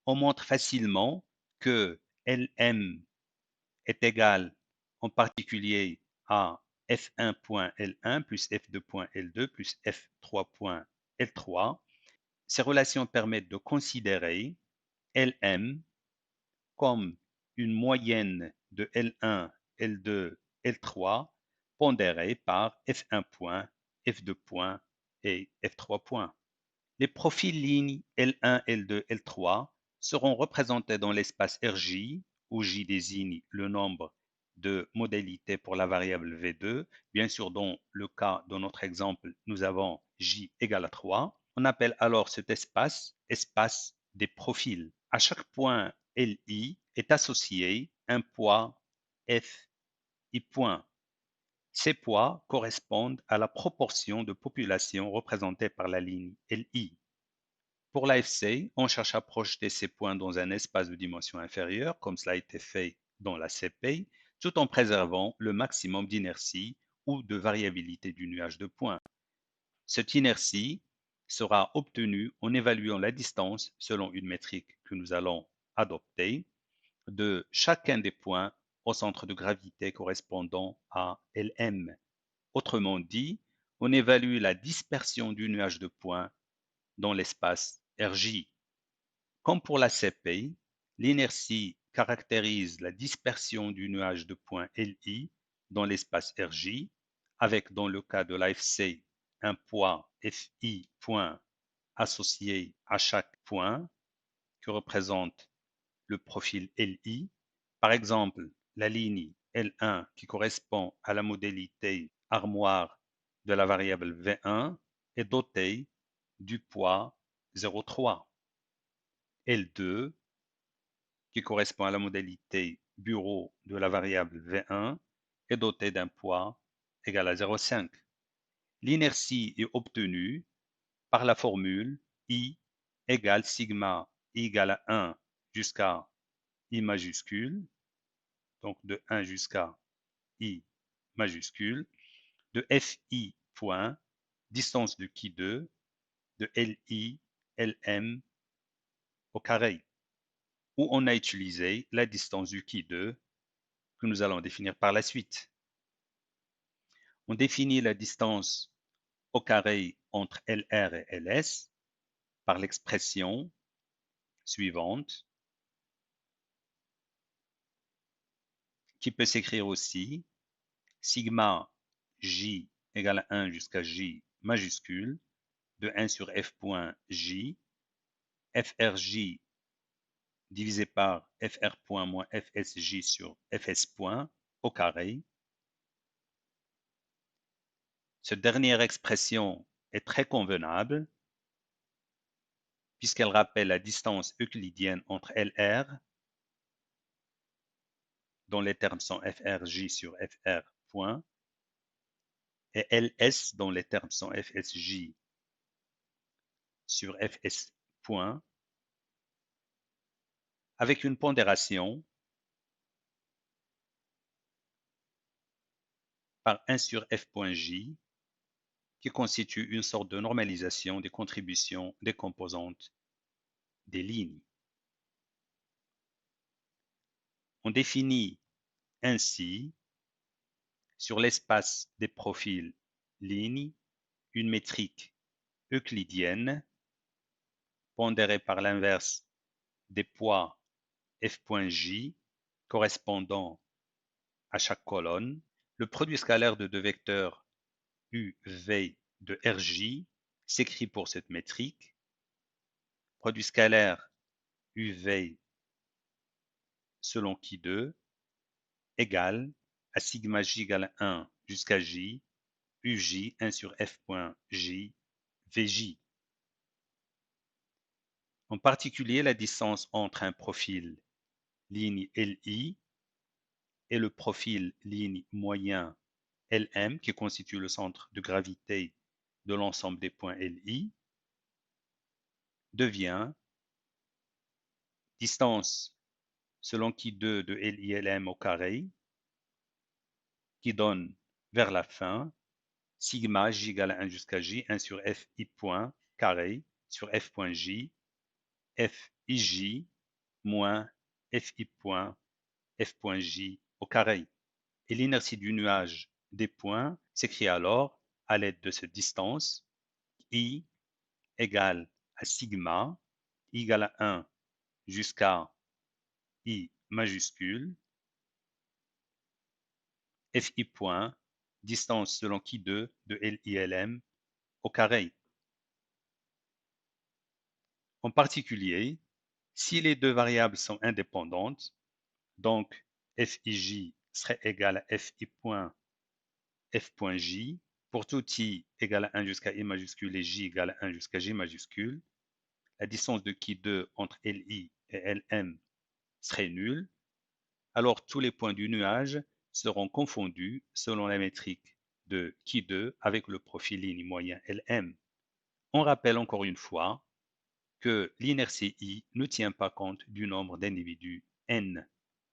on montre facilement que Lm est égal en particulier à F1.L1 plus F2.L2 plus F3.L3. Ces relations permettent de considérer Lm comme une moyenne de L1, L2, L3 pondérée par F1 point, F2 point et F3 point. Les profils lignes L1, L2, L3 seront représentés dans l'espace Rj, où J désigne le nombre de modalités pour la variable V2. Bien sûr, dans le cas de notre exemple, nous avons J égale à 3. On appelle alors cet espace espace des profils. À chaque point Li est associé un poids Fi point. Ces poids correspondent à la proportion de population représentée par la ligne Li. Pour l'AFC, on cherche à projeter ces points dans un espace de dimension inférieure, comme cela a été fait dans la CP, tout en préservant le maximum d'inertie ou de variabilité du nuage de points. Cette inertie sera obtenue en évaluant la distance selon une métrique que nous allons adopter de chacun des points au centre de gravité correspondant à Lm. Autrement dit, on évalue la dispersion du nuage de points dans l'espace Rj. Comme pour la CP, l'inertie caractérise la dispersion du nuage de points Li dans l'espace Rj, avec dans le cas de l'AFC un poids Fi point associé à chaque point que représente le profil Li. Par exemple, la ligne L1 qui correspond à la modalité armoire de la variable V1 est dotée du poids 0,3. L2 qui correspond à la modalité bureau de la variable V1 est doté d'un poids égal à 0,5. L'inertie est obtenue par la formule I égale sigma I égale à 1 jusqu'à I majuscule, donc de 1 jusqu'à I majuscule, de Fi point, distance de qui 2, de Li, Lm au carré, où on a utilisé la distance du qui 2 que nous allons définir par la suite. On définit la distance au carré entre LR et LS par l'expression suivante, qui peut s'écrire aussi sigma J égale à 1 jusqu'à J majuscule de 1 sur F point J, FRJ divisé par FR point moins FSJ sur FS point au carré. Cette dernière expression est très convenable puisqu'elle rappelle la distance euclidienne entre LR, dont les termes sont FRJ sur FR point, et LS, dont les termes sont FSJ sur FS point, avec une pondération par 1 sur F point J, qui constitue une sorte de normalisation des contributions des composantes des lignes. On définit ainsi, sur l'espace des profils lignes, une métrique euclidienne pondérée par l'inverse des poids f.j correspondant à chaque colonne. Le produit scalaire de deux vecteurs uv de rj s'écrit pour cette métrique. Produit scalaire uv selon qui 2 égale à sigma j égale 1 jusqu'à j, uj 1 sur f.j, vj. En particulier, la distance entre un profil ligne LI et le profil ligne moyen Lm, qui constitue le centre de gravité de l'ensemble des points Li, devient distance selon qui 2 de Li Lm au carré, qui donne vers la fin sigma j égale à 1 jusqu'à j, 1 sur f i point carré sur f point j, f ij moins fi point f.j au carré. Et l'inertie du nuage des points s'écrit alors à l'aide de cette distance I égale à sigma, I égale à 1 jusqu'à I majuscule, fi point, distance selon qui2 de LILM au carré. En particulier, si les deux variables sont indépendantes, donc fij serait égal à fi point f.j, pour tout i égale à 1 jusqu'à i majuscule et j égale à 1 jusqu'à j majuscule, la distance de qui2 entre li et lm serait nulle, alors tous les points du nuage seront confondus selon la métrique de qui2 avec le profil ligne moyen lm. On rappelle encore une fois que l'inertie I ne tient pas compte du nombre d'individus n.